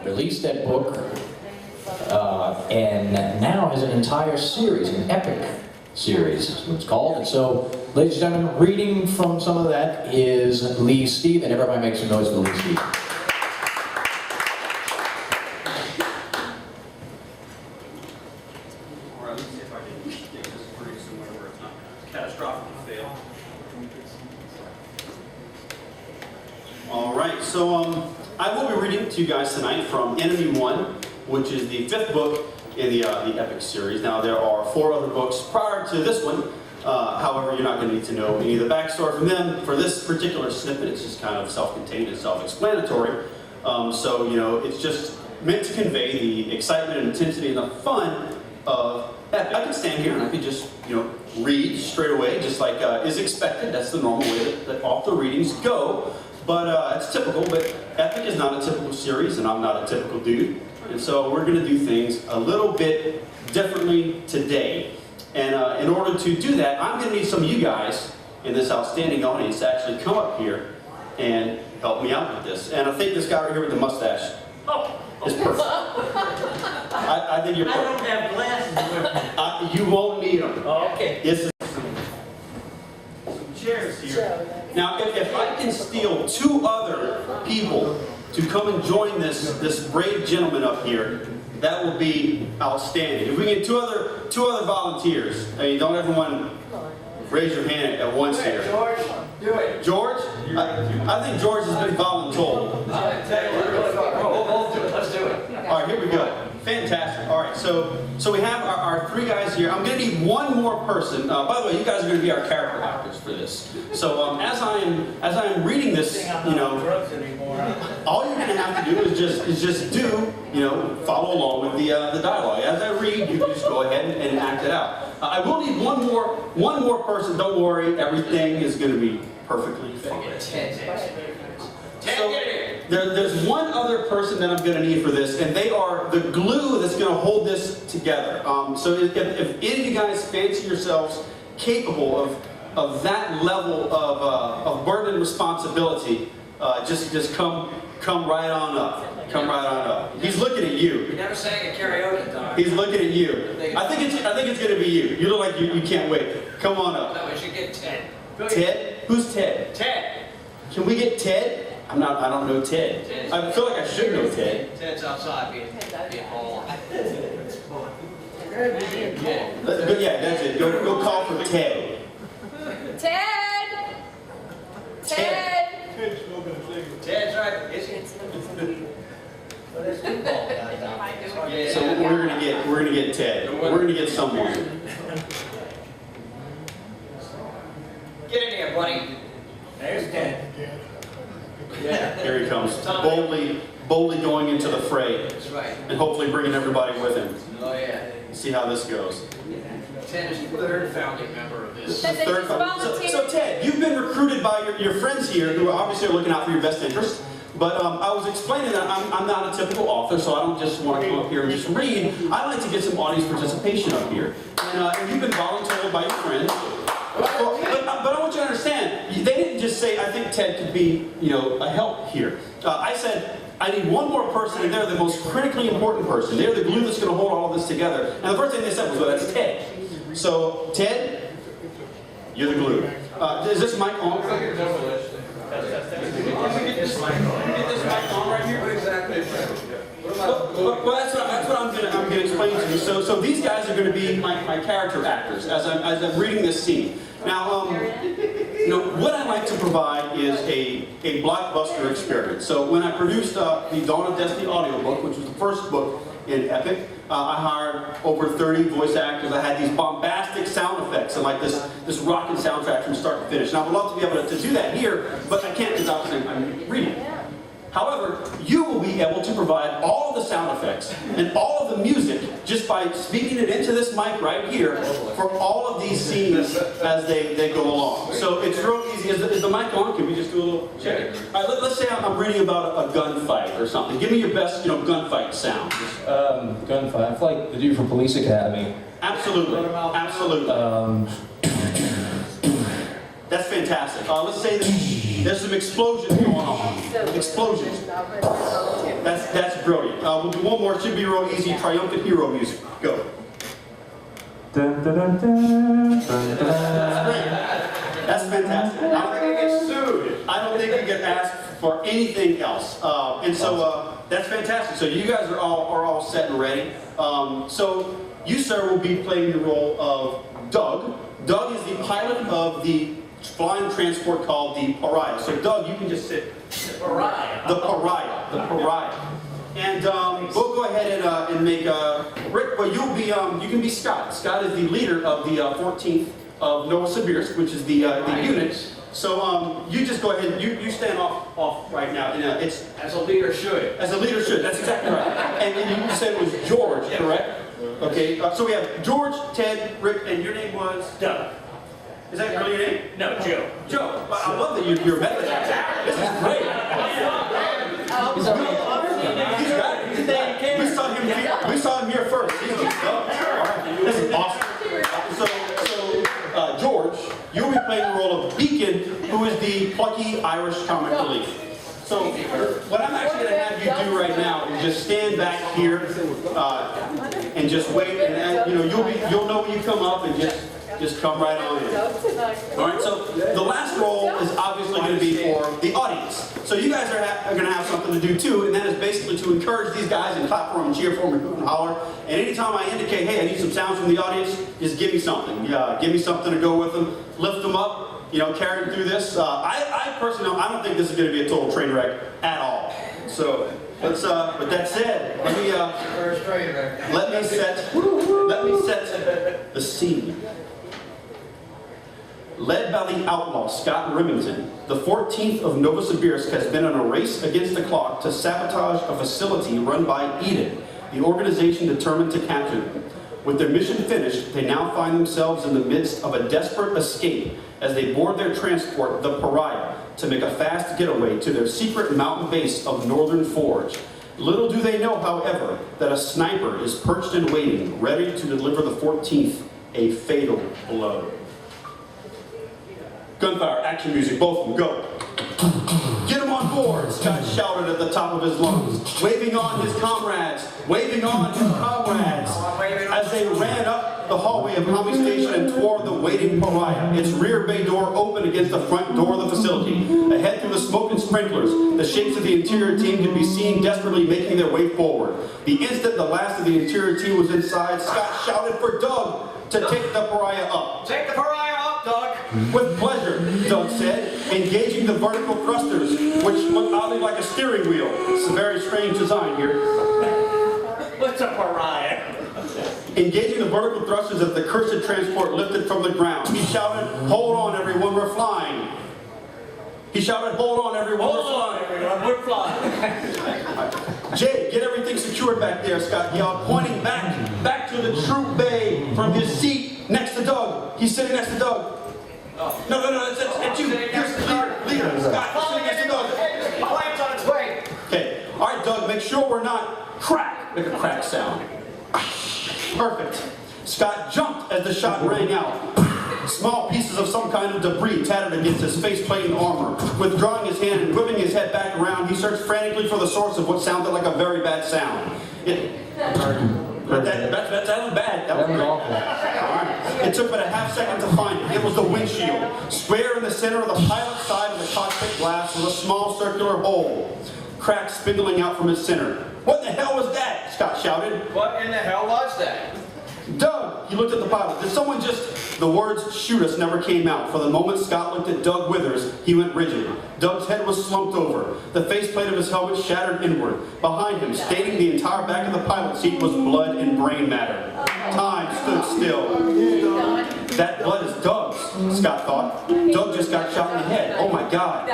released that book, and now has an entire series, an epic series is what it's called. And so, ladies and gentlemen, reading from some of that is Lee Steve, and everybody make some noise for Lee Steve. Alright, so I will be reading to you guys tonight from Enemy 1, which is the 5th book in the epic series. Now there are 4 other books prior to this one, however you're not going to need to know any of the backstory from them. For this particular snippet, it's just kind of self-contained and self-explanatory. So, you know, it's just meant to convey the excitement and intensity and the fun of epic. I could stand here and I could just, you know, read straight away, just like is expected. That's the normal way that author readings go. But it's typical, but epic is not a typical series, and I'm not a typical dude. And so we're going to do things a little bit differently today. And in order to do that, I'm going to need some of you guys in this outstanding audience to actually come up here and help me out with this. And I think this guy right here with the mustache is perfect. I think you're perfect. I don't have glasses with me. You won't need them. Oh, okay. Yes. Some chairs here. Now, if I can steal 2 other people to come and join this brave gentleman up here, that will be outstanding. If we get two other volunteers, I mean, don't everyone raise your hand at once here. George, do it. George? I think George has been voluntold. Let's do it. All right, here we go. Fantastic. All right, so we have our 3 guys here. I'm going to need 1 more person. By the way, you guys are going to be our character actors for this. So as I am reading this, you know, all you're going to have to do is just do, you know, follow along with the dialogue. As I read, you just go ahead and act it out. I will need one more person. Don't worry, everything is going to be perfectly fine. So there's one other person that I'm going to need for this, and they are the glue that's going to hold this together. So if any of you guys fancy yourselves capable of that level of burden and responsibility, just come right on up. Come right on up. He's looking at you. You never sang a karaoke song. He's looking at you. I think it's going to be you. You look like you can't wait. Come on up. No, we should get Ted. Ted? Who's Ted? Ted. Can we get Ted? I don't know Ted. I feel like I should know Ted. Ted's outside being bald. Yeah, that's it. Go call for Ted. Ted! Ted! Ted's right. Is he? Well, there's 2 bald guys out there. So we're gonna get Ted. We're gonna get someone. Get in here, buddy. There's Ted. Yeah. Here he comes, boldly going into the fray. That's right. And hopefully bringing everybody with him. Oh yeah. See how this goes. Ted is the 3rd founding member of this. This is the 3rd. So Ted, you've been recruited by your friends here, who obviously are looking out for your best interest. But I was explaining that I'm not a typical author, so I don't just want to come up here and just read. I like to get some audience participation up here. And you've been voluntold by your friends. But I want you to understand, they didn't just say, I think Ted could be, you know, a help here. I said, I need 1 more person, and they're the most critically important person. They're the glue that's going to hold all this together. And the first thing they said was, well, that's Ted. So, Ted, you're the glue. Is this mic on? Can we get this mic on right here? Exactly. Well, that's what I'm going to explain to you. So these guys are going to be my character actors as I'm reading this scene. Now, you know, what I like to provide is a blockbuster experience. So when I produced the Dawn of Destiny audiobook, which was the first book in Epic, I hired over 30 voice actors. I had these bombastic sound effects and like this rocking soundtrack from start to finish. Now I would love to be able to do that here, but I can't because obviously I'm reading. However, you will be able to provide all of the sound effects and all of the music just by speaking it into this mic right here for all of these scenes as they go along. So it's real easy. Is the mic on? Can we just do a little check? All right, let's say I'm reading about a gunfight or something. Give me your best, you know, gunfight sound. Gunfight. I feel like the dude from Police Academy. Absolutely. Absolutely. That's fantastic. Let's say there's some explosions going on. Explosions. That's That's brilliant. We'll do one more. Should be real easy. Triumphant hero music. Go. Dun, dun, dun, dun, dun, dun. That's great. That's fantastic. I don't think you get sued. I don't think you get asked for anything else. And so that's fantastic. So you guys are all set and ready. So you, sir, will be playing the role of Doug. Doug is the pilot of the flying transport called the Pariah. So Doug, you can just sit. The pariah. The Pariah. The Pariah. And we'll go ahead and make Rick. Well, you'll be you can be Scott. Scott is the leader of the 14th of Novosibirsk, which is the unit. So you just go ahead. You stand off right now. And, it's As a leader should. as a leader should. That's exactly right. And you said it was George, correct? Okay. So we have George, Ted, Rick, and your name was Doug. Is that really your name? No, Joe. Joe. Well, I love that you're method actor. This is great. He's got it. We saw him here first. He's the stuff. All right. This is awesome. So George, you'll be playing the role of Beacon, who is the plucky Irish comic relief. So what I'm actually going to have you do right now is just stand back here and just wait, and you'll know when you come up, and just come right on in. All right. So the last role is obviously going to be for the audience. So you guys are going to have something to do too, and that is basically to encourage these guys and clap for them and cheer for them and hoot and holler. And anytime I indicate, hey, I need some sounds from the audience, just give me something. Give me something to go with them, lift them up. Carry them through this. I personally, I don't think this is going to be a total train wreck at all. So let's. With that said, let me set the scene. Led by the outlaw Scott Remington, the 14th of Novosibirsk has been on a race against the clock to sabotage a facility run by Eden, the organization determined to capture them. With their mission finished, they now find themselves in the midst of a desperate escape as they board their transport, the Pariah, to make a fast getaway to their secret mountain base of Northern Forge. Little do they know, however, that a sniper is perched and waiting, ready to deliver the 14th a fatal blow. Gunfire, action music, both of them, go. Get him on board, Scott shouted at the top of his lungs, waving on his comrades, as they ran up the hallway of Tommy Station and toward the waiting Pariah. Its rear bay door opened against the front door of the facility. Ahead through the smoke and sprinklers, the shapes of the interior team could be seen desperately making their way forward. The instant the last of the interior team was inside, Scott shouted for Doug to take the Pariah up. Take the pariah up, Doug. With pleasure, Doug said, engaging the vertical thrusters, which look oddly like a steering wheel. It's a very strange design here. What's a pariah? Engaging the vertical thrusters as the cursed transport lifted from the ground. He shouted, hold on everyone, we're flying. He shouted, hold on everyone, We're flying. Jay, get everything secured back there, Scott yelled, pointing back to the troop bay from his seat next to Doug. He's sitting next to Doug. Oh. No, it's you. Here's the leader. Scott, you're sitting next to Doug. The plane's on its way. Okay, all right, Doug, make sure we're not crack. Make a crack sound. Perfect. Scott jumped as the shot rang out. Small pieces of some kind of debris tattered against his faceplate and armor. Withdrawing his hand and whipping his head back around, he searched frantically for the source of what sounded like a very bad sound. That sounded bad. That was awful. Right. It took but a half second to find it. It was the windshield. Square in the center of the pilot's side of the cockpit glass was a small circular hole. Cracks spindling out from its center. What the hell was that? Scott shouted. What in the hell was that? Doug! He looked at the pilot. Did someone just... The words, shoot us, never came out. For the moment Scott looked at Doug Withers, he went rigid. Doug's head was slumped over. The faceplate of his helmet shattered inward. Behind him, staining the entire back of the pilot's seat, was blood and brain matter. Time stood still. That blood is Doug's, Scott thought. Doug just got shot in the head. Oh my God.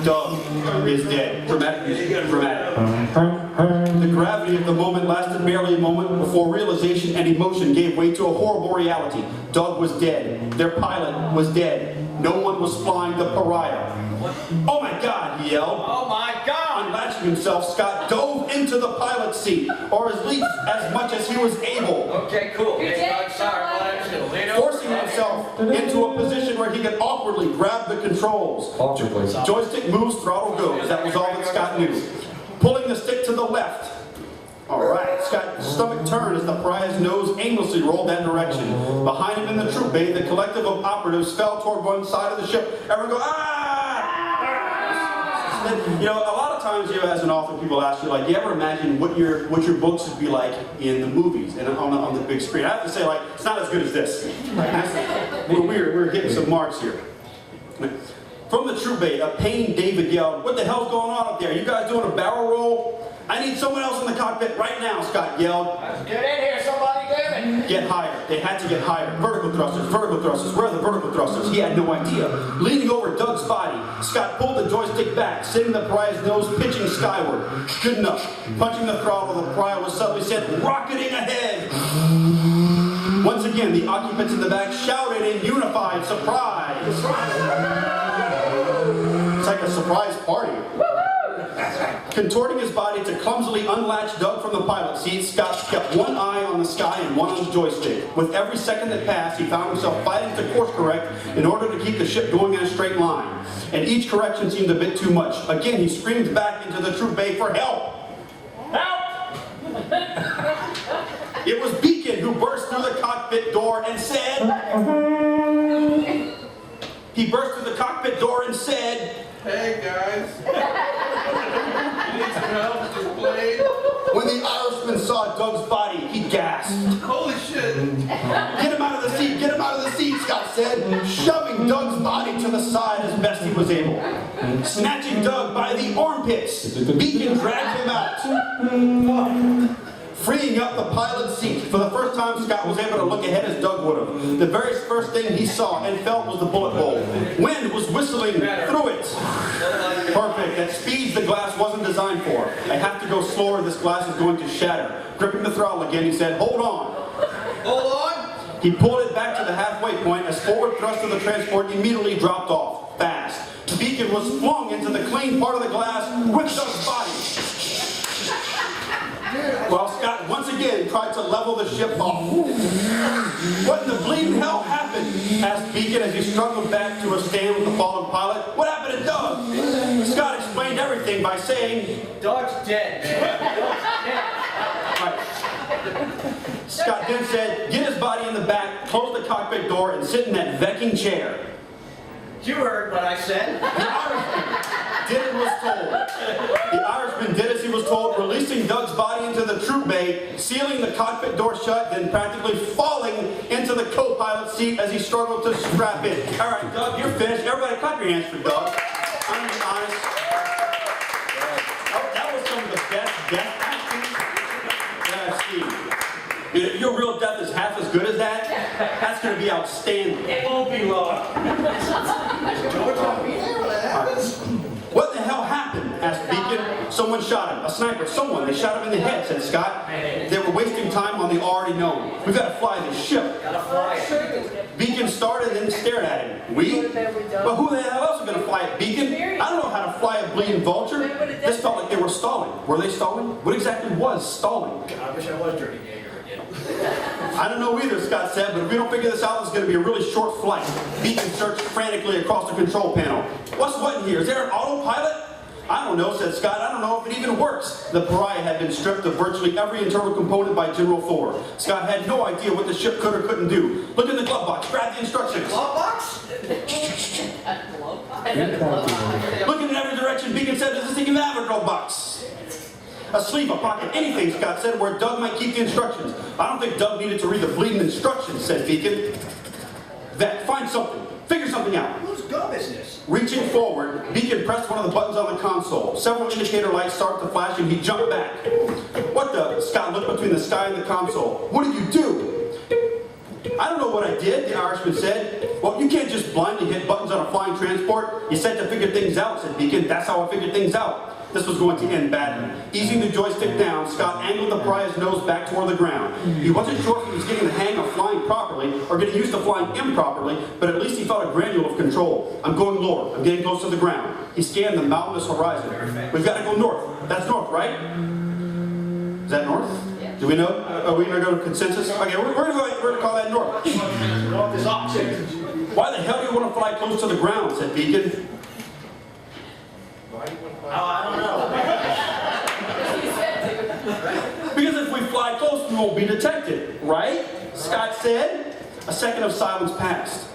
Doug is dead. Dramatic music. Dramatic. The gravity of the moment lasted merely a moment before realization and emotion gave way to a horrible reality. Doug was dead. Their pilot was dead. No one was flying the Pariah. Oh my God, he yelled. Oh my God! Unlatching himself, Scott dove into the pilot's seat, or at least as much as he was able. Okay, cool. Forcing himself into a position where he could awkwardly grab the controls. Joystick moves, throttle goes. That was all that Scott knew. pulling the stick to the left. All right, Scott's stomach turned as the pariah's nose aimlessly rolled that direction. Behind him in the troop bay, the collective of operatives fell toward one side of the ship. Everyone go, ah! You know, a lot of times, you know, as an author, people ask you, like, you ever imagine what your books would be like in the movies and on the big screen? I have to say, like, it's not as good as this. We're getting some marks here. From the troop bay, a pained David yelled, "What the hell's going on up there? You guys doing a barrel roll?" "I need someone else in the cockpit right now," Scott yelled. Get in here, somebody, damn it! Get higher. They had to get higher. Vertical thrusters, vertical thrusters. Where are the vertical thrusters? He had no idea. Leaning over Doug's body, Scott pulled the joystick back, sending the pariah's nose pitching skyward. Good enough. Punching the throttle, the pariah was suddenly sent rocketing ahead. Once again, the occupants in the back shouted in unified surprise. It's like a surprise party. Contorting his body to clumsily unlatch Doug from the pilot seat, Scott kept one eye on the sky and one on the joystick. With every second that passed, he found himself fighting to course correct in order to keep the ship going in a straight line. And each correction seemed a bit too much. Again, he screamed back into the troop bay for help. Help! It was Beacon who burst through the cockpit door and said... He burst through the cockpit door and said... Hey guys, you need some help with this blade? When the Irishman saw Doug's body, he gasped. Holy shit! Get him out of the seat, get him out of the seat, Scott said, shoving Doug's body to the side as best he was able. Snatching Doug by the armpits, Beacon dragged him out. Freeing up the pilot's seat. For the first time, Scott was able to look ahead as Doug would have. The very first thing he saw and felt was the bullet hole. Wind was whistling through it. Perfect. At speeds the glass wasn't designed for. I have to go slower. This glass is going to shatter. Gripping the throttle again, he said, "Hold on." Hold on! He pulled it back to the halfway point as forward thrust of the transport immediately dropped off. Fast. Beacon was flung into the clean part of the glass with Doug's body. While Scott once again tried to level the ship off. "What in the bleeding hell happened?" asked Beacon as he struggled back to a stand with the fallen pilot. "What happened to Doug?" Scott explained everything by saying, Doug's dead, man. Doug's dead. right. Scott then said, "Get his body in the back, close the cockpit door, and sit in that vecking chair." You heard what I said. The Irishman did as he was told. The Irishman did as he was told, releasing Doug's body into the troop bay, sealing the cockpit door shut, then practically falling into the co-pilot seat as he struggled to strap in. All right, Doug, you're finished. Everybody clap your hands for Doug. I'm being honest. That was some of the best death acting that I've seen. Your real death is half as good as that? That's going to be outstanding. It won't be long. What the hell happened? Asked Beacon. Someone shot him. A sniper. Someone. They shot him in the head, said Scott. They were wasting time on the already known. We've got to fly this ship. Gotta fly it. Beacon started and then stared at him. We? But who the hell else is going to fly it, Beacon? I don't know how to fly a bleeding vulture. This felt like they were stalling. Were they stalling? What exactly was stalling? I wish I was Dirty Gator again. I don't know either, Scott said, but if we don't figure this out, it's going to be a really short flight. Beacon searched frantically across the control panel. What's what in here? Is there an autopilot? I don't know, said Scott. I don't know if it even works. The pariah had been stripped of virtually every internal component by General Thor. Scott had no idea what the ship could or couldn't do. Look in the glove box. Grab the instructions. Glove box? Looking in every direction, Beacon said, does this thing even have a glove box? A sleeve, a pocket, anything, Scott said, where Doug might keep the instructions. I don't think Doug needed to read the bleeding instructions, said Beacon. Vet, find something. Figure something out. Whose gum is this? Reaching forward, Beacon pressed one of the buttons on the console. Several indicator lights started to flash and he jumped back. What the? Scott looked between the sky and the console. What did you do? I don't know what I did, the Irishman said. Well, you can't just blindly hit buttons on a flying transport. You said to figure things out, said Beacon. That's how I figured things out. This was going to end badly. Easing the joystick down, Scott angled the pariah's nose back toward the ground. He wasn't sure if he was getting the hang of flying properly or getting used to flying improperly, but at least he felt a granule of control. I'm going lower. I'm getting close to the ground. He scanned the mountainous horizon. We've got to go north. That's north, right? Is that north? Yeah. Do we know? Are we going to go to consensus? Okay, we're going to call that north. North is opposite. Why the hell do you want to fly close to the ground, said Beacon. Oh, I don't know. we won't be detected, right? Scott said. A second of silence passed.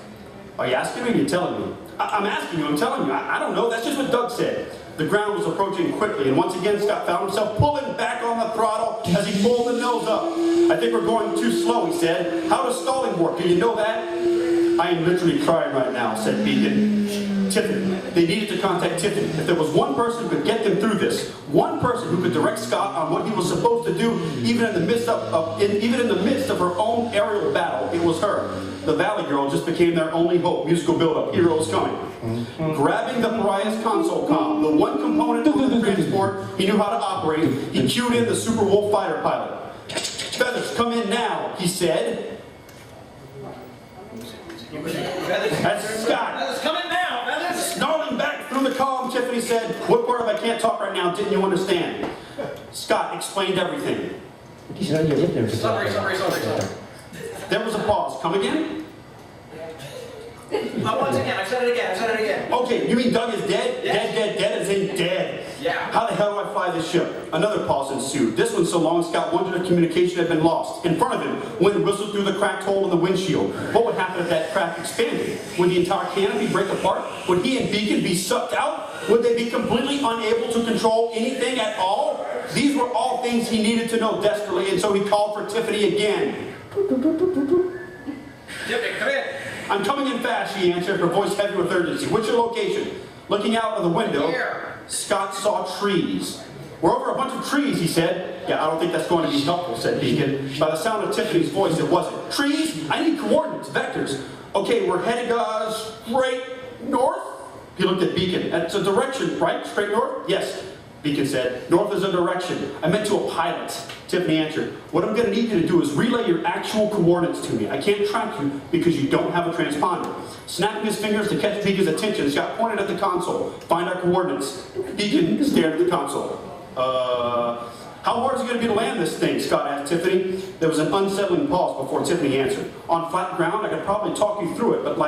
Are you asking me or are you telling me? I'm asking you, I'm telling you. I don't know, that's just what Doug said. The ground was approaching quickly, and once again Scott found himself pulling back on the throttle as he pulled the nose up. I think we're going too slow, he said. How does stalling work? Do you know that? I am literally crying right now, said Beacon. Tiffany. They needed to contact Tiffany. If there was one person who could get them through this, one person who could direct Scott on what he was supposed to do, even in the midst of her own aerial battle, it was her. The Valley Girl just became their only hope. Musical build-up. Heroes coming. Grabbing the Pariah's console comm, the one component of the transport he knew how to operate, he cued in the Super Wolf fighter pilot. Feathers, come in now, he said. That's Scott. Feathers, come in now, Feathers. Snarling back through the comm, Tiffany said, what part of I can't talk right now didn't you understand? Scott explained everything. Sorry. There was a pause. Come again? Once again, I said it again. Okay, you mean Doug is dead? Yes. Dead as in dead. Yeah. How the hell do I fly this ship? Another pause ensued. This one so long Scott wondered if communication had been lost. In front of him, wind whistled through the cracked hole in the windshield. What would happen if that crack expanded? Would the entire canopy break apart? Would he and Beacon be sucked out? Would they be completely unable to control anything at all? These were all things he needed to know desperately, and so he called for Tiffany again. Tiffany, come in. I'm coming in fast, she answered, her voice heavy with urgency. What's your location? Looking out of the window, Here. Scott saw trees. We're over a bunch of trees, he said. Yeah, I don't think that's going to be helpful, said Beacon. By the sound of Tiffany's voice, it wasn't. Trees? I need coordinates, vectors. Okay, we're heading straight north? He looked at Beacon. That's a direction, right? Straight north? Yes, Beacon said. North is a direction. I meant to a pilot. Tiffany answered. What I'm going to need you to do is relay your actual coordinates to me. I can't track you because you don't have a transponder. Snapping his fingers to catch Beacon's attention, Scott pointed at the console. Find our coordinates. Beacon stared at the console. How hard is it going to be to land this thing? Scott asked Tiffany. There was an unsettling pause before Tiffany answered. On flat ground, I could probably talk you through it, but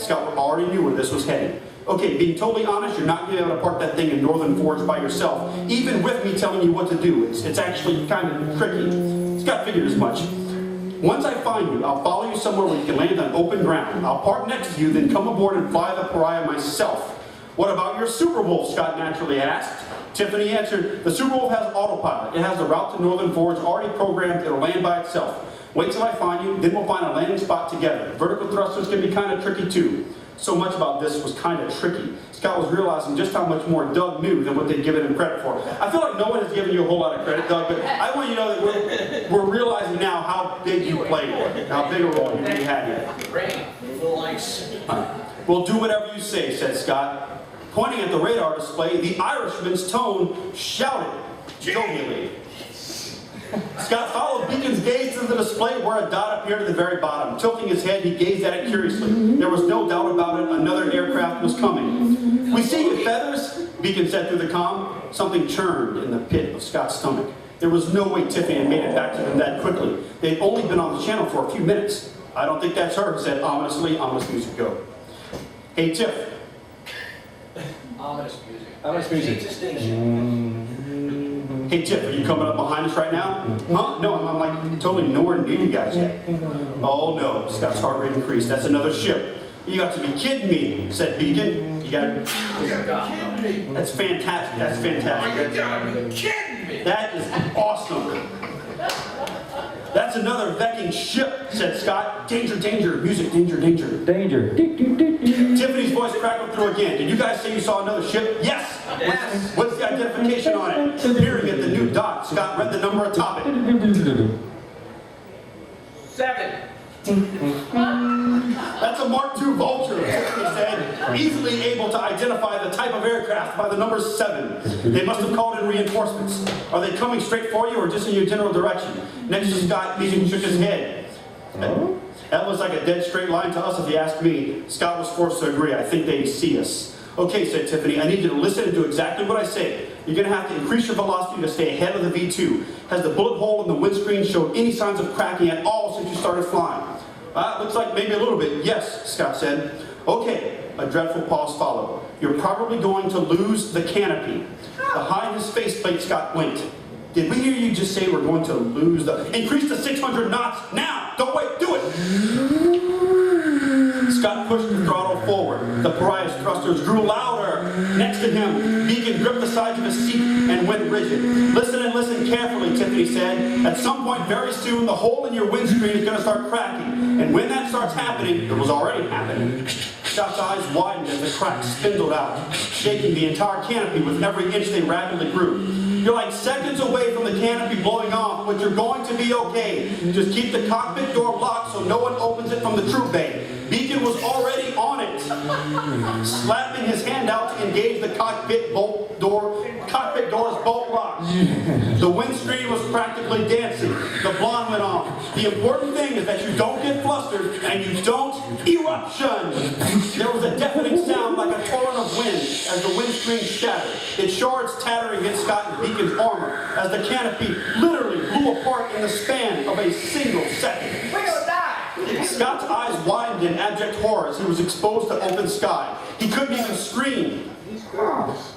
Scott already knew where this was heading. Okay, being totally honest, you're not going to be able to park that thing in Northern Forge by yourself, even with me telling you what to do. It's actually kind of tricky. Scott figured as much. Once I find you, I'll follow you somewhere where you can land on open ground. I'll park next to you, then come aboard and fly the Pariah myself. What about your Super Wolf? Scott naturally asked. Tiffany answered, the Super Wolf has autopilot. It has the route to Northern Forge already programmed. It'll land by itself. Wait till I find you, then we'll find a landing spot together. Vertical thrusters can be kind of tricky too. So much about this was kind of tricky. Scott was realizing just how much more Doug knew than what they'd given him credit for. I feel like no one has given you a whole lot of credit, Doug, but I want you to know that we're realizing now how big you played, how big a role you really had here. Rain, little ice. We'll do whatever you say, said Scott. Pointing at the radar display, the Irishman's tone shouted jovially. Scott followed Beacon's gaze to the display where a dot appeared at the very bottom. Tilting his head, he gazed at it curiously. There was no doubt about it, another aircraft was coming. We see you, Feathers, Beacon said through the comm. Something churned in the pit of Scott's stomach. There was no way Tiffany had made it back to them that quickly. They'd only been on the channel for a few minutes. I don't think that's her, said ominously. Ominous music go. Hey, Tiff. Ominous music. Ominous music. Distinction. Hey, Tiff, are you coming up behind us right now? Huh? No, I'm totally nowhere near you guys yet. Oh no, Scott's heart rate increased. That's another ship. You got to be kidding me, said Beacon. You got That's fantastic. That's fantastic. You gotta be kidding me! That is awesome. That's another Viking ship, said Scott. Danger, danger, music, danger, danger. Danger. Tiffany's voice crackled through again. Did you guys say you saw another ship? Yes! Yes. What's the identification on it? Peering at the new dot, Scott read the number atop it. 7. That's a Mark II Vulture, Tiffany said, easily able to identify the type of aircraft by the number 7. They must have called in reinforcements. Are they coming straight for you or just in your general direction? Next to Scott, Beacon shook his head. That was like a dead straight line to us if you ask me. Scott was forced to agree. I think they see us. Okay, said Tiffany, I need you to listen and do exactly what I say. You're going to have to increase your velocity to stay ahead of the V2. Has the bullet hole in the windscreen showed any signs of cracking at all since you started flying? Looks like maybe a little bit. Yes, Scott said. Okay, a dreadful pause followed. You're probably going to lose the canopy. Behind his faceplate, Scott blinked. Did we hear you just say we're going to lose the... Increase to 600 knots now! Don't wait, do it! Scott pushed the throttle forward. The pariah's thrusters grew louder. Next to him, Beacon gripped the sides of his seat and went rigid. Listen and listen carefully, Tiffany said. At some point very soon, the hole in your windscreen is going to start cracking. And when that starts happening, it was already happening. Scott's eyes widened as the cracks spindled out, shaking the entire canopy with every inch they rapidly grew. You're like seconds away from the canopy blowing off, but you're going to be okay. Just keep the cockpit door locked so no one opens it from the troop bay. Beacon was already on it, slapping his hand out to engage the cockpit door's bolt lock. The windscreen was practically dancing. The blonde went on. The important thing is that you don't get flustered and you don't eruption. There was a deafening sound like a torrent of wind as the windscreen shattered. Its shards tattering against Scott and Beacon's armor as the canopy literally blew apart in the span of a single second. We're gonna die! Scott's eyes widened in abject horror as he was exposed to open sky. He couldn't even scream.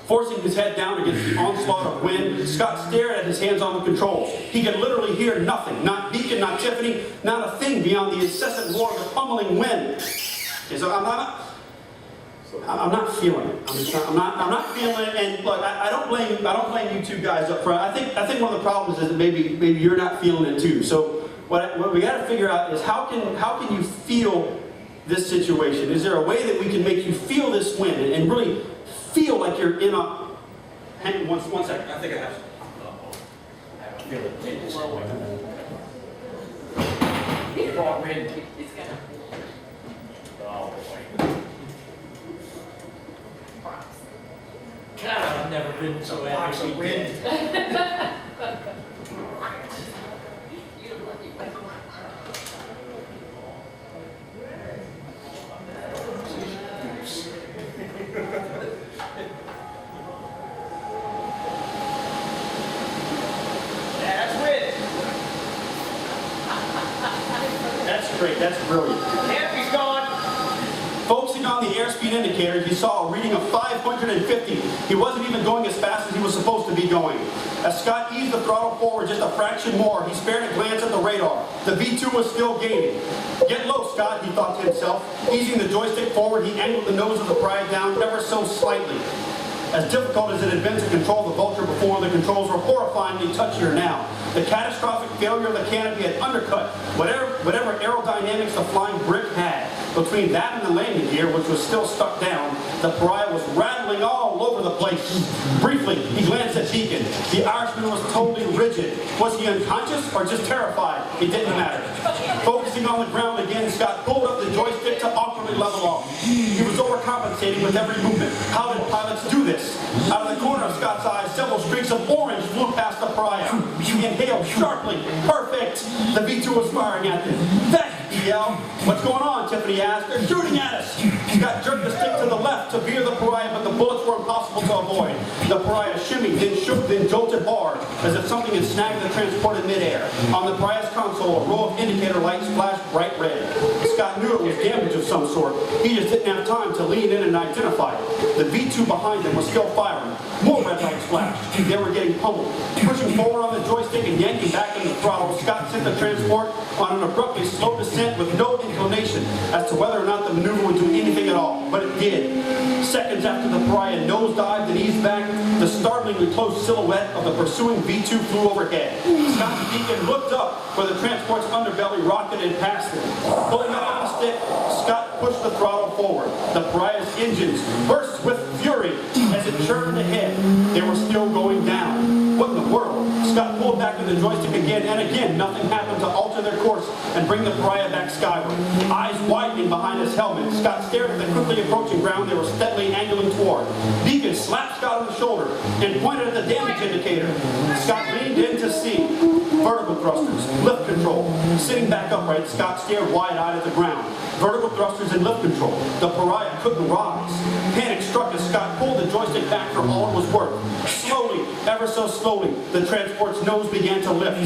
Forcing his head down against the onslaught of wind, Scott stared at his hands on the controls. He could literally hear nothing. Not Beacon, not Tiffany, not a thing beyond the incessant roar of the pummeling wind. Okay, so I'm not feeling it. I'm not feeling it. And look, I don't blame you two guys up front. I think one of the problems is that maybe you're not feeling it too. So what we got to figure out is how can you feel this situation? Is there a way that we can make you feel this wind and really feel like you're in a... Hang on one second. I think I have... I feel it. Wrong wind. Oh, God, I've never been so angry. Wind. That's great. That's brilliant. Canopy's gone. Focusing on the airspeed indicator, he saw a reading of 550. He wasn't even going as fast as he was supposed to be going. As Scott eased the throttle forward just a fraction more, he spared a glance at the radar. The V2 was still gaining. Get low, Scott, he thought to himself. Easing the joystick forward, he angled the nose of the pariah down ever so slightly. As difficult as it had been to control the Vulture before, the controls were horrifyingly touchier now. The catastrophic failure of the canopy had undercut whatever aerodynamics the flying brick had. Between that and the landing gear, which was still stuck down, the pariah was rattling all over the place. Briefly, he glanced at Beacon. The Irishman was totally rigid. Was he unconscious or just terrified? It didn't matter. Focusing on the ground again, Scott pulled up the joystick to awkwardly level off. He was overcompensating with every movement. How did pilots do this? Out of the corner of Scott's eyes, several streaks of orange flew past the pariah. He inhaled sharply. Perfect! The V2 was firing at them. That, he yelled. What's going on, Tiffany asked. They're shooting at us! Scott jerked the stick to the left to veer the pariah, but the bullets were impossible to avoid. The pariah shimmied, then shook, then jolted hard, as if something had snagged the transport in midair. On the pariah's console, a row of indicator lights flashed bright red. Scott knew it was damage of some sort. He just didn't have time to lean in and identify it. The V2 behind them was still firing. More red lights flashed. They were getting pummeled. Pushing forward on the joystick and yanking back on the throttle, Scott sent the transport on an abruptly slow descent with no inclination as to whether or not the maneuver would do anything at all. But it did. Seconds after the pariah nosedived and eased back, the startlingly close silhouette of the pursuing V2 flew overhead. Scott and Beacon looked up where the transport's underbelly rocketed past them. Pulling up on the stick, Scott pushed the throttle forward. The pariah's engines burst with fury as it churned ahead. They were still going down. What in the world? Scott pulled back to the joystick again, and again nothing happened to alter their course and bring the pariah back skyward. Eyes widening behind his helmet, Scott stared at the quickly approaching ground they were steadily angling toward. Beacon slapped Scott on the shoulder and pointed at the damage indicator. Scott leaned in to see. Vertical thrusters, lift control. Sitting back upright, Scott stared wide-eyed at the ground. Vertical thrusters and lift control. The pariah couldn't rise. Panic struck as Scott pulled the joystick back for all it was worth. Slowly, ever so slowly, the transport's nose began to lift.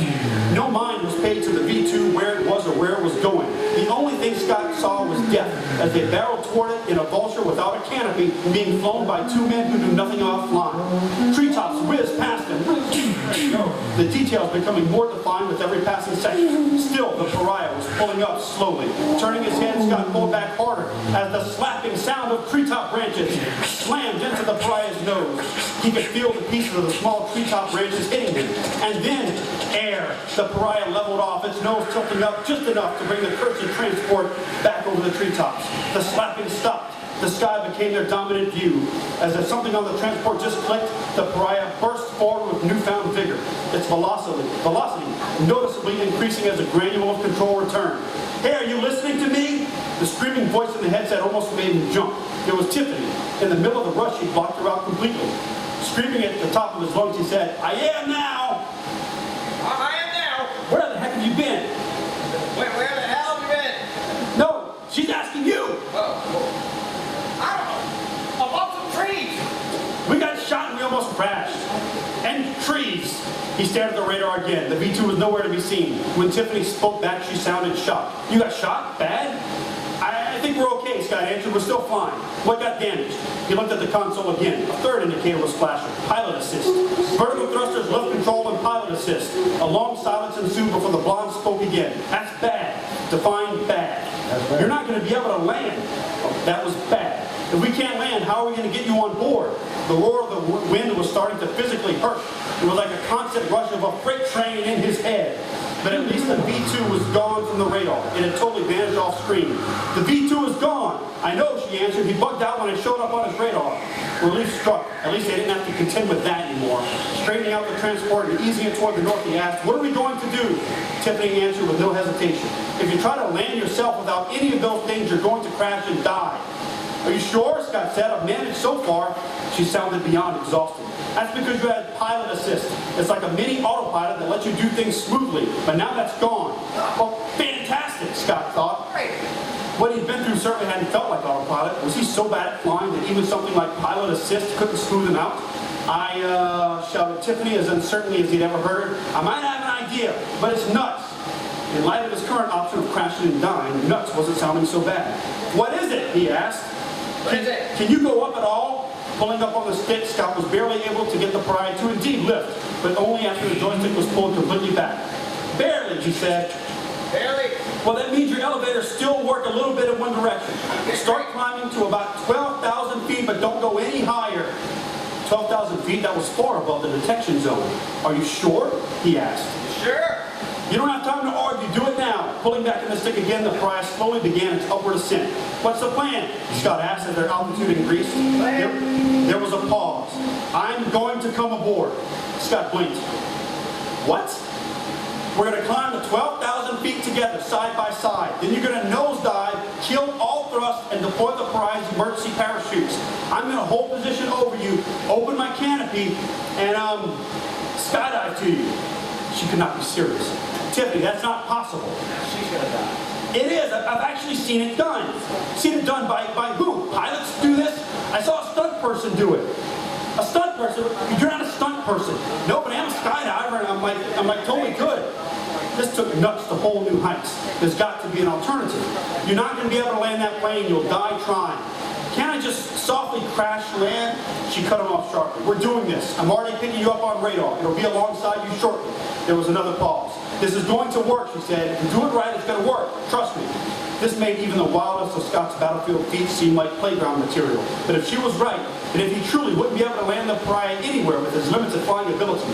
No mind was paid to the V2 where it was or where it was going. The only thing Scott saw was death as they barreled toward it in a vulture without a canopy, being flown by two men who knew nothing about flying. Treetops whizzed past them. The details becoming more defined with every passing second. Still, the pariah was pulling up slowly. Turning his head, Scott pulled back harder as the slapping sound of treetop branches slammed into the pariah's nose. He could feel the pieces of the small treetop branches hitting him. And then, air. The pariah leveled off, its nose tilting up just enough to bring the cursed transport back over the treetops. The slapping stopped. The sky became their dominant view. As if something on the transport just clicked, the pariah burst forward with newfound vigor, its velocity noticeably increasing as the granule of control returned. Hey, are you listening to me? The screaming voice in the headset almost made him jump. It was Tiffany. In the middle of the rush, he blocked her out completely. Screaming at the top of his lungs, he said, "I am now!" I am now. Where the heck have you been? Where the hell have you been? No, she's asking you. I don't know. Above some trees. We got shot and we almost crashed. And trees. He stared at the radar again. The V2 was nowhere to be seen. When Tiffany spoke back, she sounded shocked. You got shot? Bad? I think we're okay, Scott answered. We're still fine. What got damaged? He looked at the console again. A third indicator was flashing. Pilot assist. Vertical thrusters, lift control, and pilot assist. A long silence ensued before the blonde spoke again. That's bad. Define bad. You're not going to be able to land. Oh, that was bad. If we can't land, how are we going to get you on board? The roar of the wind was starting to physically hurt. It was like a constant rush of a freight train in his head. But at least the V2 was gone from the radar. It had totally vanished off screen. The V2 is gone. I know, she answered. He bugged out when it showed up on his radar. Relief struck. At least they didn't have to contend with that anymore. Straightening out the transport and easing it toward the north, he asked, "What are we going to do?" Tiffany answered with no hesitation. "If you try to land yourself without any of those things, you're going to crash and die." "Are you sure?" Scott said. "I've managed so far." She sounded beyond exhausted. "That's because you had pilot assist. It's like a mini autopilot that lets you do things smoothly, but now that's gone." Well, fantastic, Scott thought. What he'd been through certainly hadn't felt like autopilot. Was he so bad at flying that even something like pilot assist couldn't smooth him out? Shouted Tiffany as uncertainly as he'd ever heard her. "I might have an idea, but it's nuts." In light of his current option of crashing and dying, nuts wasn't sounding so bad. "What is it?" he asked. Can you go up at all?" Pulling up on the stick, Scott was barely able to get the pariah to indeed lift, but only after the joystick was pulled completely back. "Barely," he said. Barely. "Well, that means your elevators still work a little bit in one direction. Start climbing to about 12,000 feet, but don't go any higher." 12,000 feet? That was far above the detection zone. "Are you sure?" he asked. Sure. "You don't have time to argue. Do it now." Pulling back in the stick again, the pariah slowly began its upward ascent. "What's the plan?" Scott asked as their altitude increased. There was a pause. "I'm going to come aboard." Scott blinked. "What?" "We're going to climb to 12,000 feet together, side by side. Then you're going to nosedive, kill all thrust, and deploy the pariah's emergency parachutes. I'm going to hold position over you, open my canopy, and skydive to you." She could not be serious. "Tiffany, that's not possible." She's gonna die. "It is. I've actually seen it done." "Seen it done by who? Pilots do this?" "I saw a stunt person do it." "A stunt person? You're not a stunt person." "No, but I'm a skydiver, and I'm like totally good." This took nuts to whole new heights. There's got to be an alternative. "You're not going to be able to land that plane. You'll die trying." "Can't I just softly crash land?" She cut him off sharply. "We're doing this. I'm already picking you up on radar. It'll be alongside you shortly." There was another pause. "This is going to work," she said. "If you do it right, it's going to work. Trust me." This made even the wildest of Scott's battlefield feats seem like playground material. But if she was right, and if he truly wouldn't be able to land the pariah anywhere with his limited flying ability,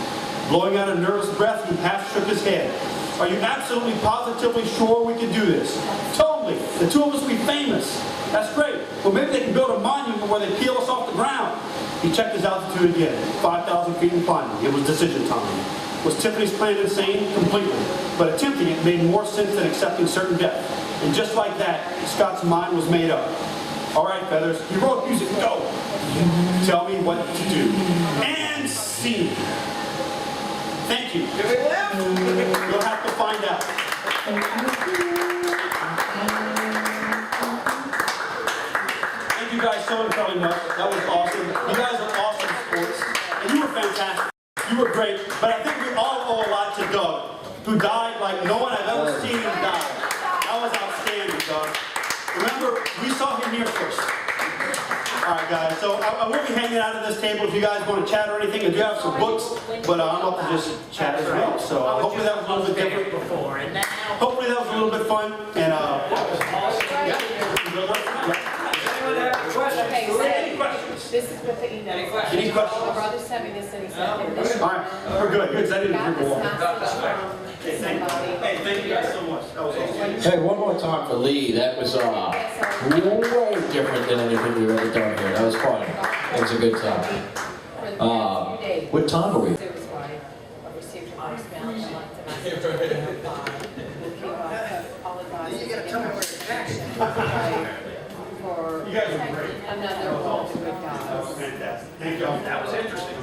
blowing out a nervous breath, he half shook his head. "Are you absolutely positively sure we can do this?" "Totally. The two of us will be famous." "That's great. Well, maybe they can build a monument where they peel us off the ground." He checked his altitude again. 5,000 feet and climbing. It was decision time. Was Tiffany's plan insane? Completely. But attempting it made more sense than accepting certain death. And just like that, Scott's mind was made up. "All right, Feathers, heroic music, go. Tell me what to do." And scene. Thank you. Do we live? You'll have to find out. Thank you guys so incredibly much. That was awesome. You guys are awesome sports. And you were fantastic. You were great. But I think we all owe a lot to Doug, who died like no one I've ever seen him die. That was outstanding, Doug. Remember, we saw him here first. All right, guys. So I will be hanging out at this table if you guys want to chat or anything. I do have some books, but I'm up to just chat as well. So hopefully that was a little bit different. Before and now. Hopefully that was a little bit fun. And That was awesome. yeah. Anyone have questions? Okay, so Any questions? this is what the email. Any questions? Any questions? My brother sent me this and he said, "This All right, we're good. Good, 'cause I didn't got drink this water. message from Hey, somebody." thank you guys so much. That was awesome. Hey, one more time for Lee. That was way different than anything we've ever done here. That was fun. It was a good time. For the past few days. What time are we? It was why I received a voicemail and I left a message to apologize. You gotta tell me where it's action. For You guys were great. another role to good That was guys. fantastic. Thank you all. That was interesting.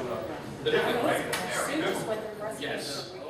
Students went the rest of the Yes. week.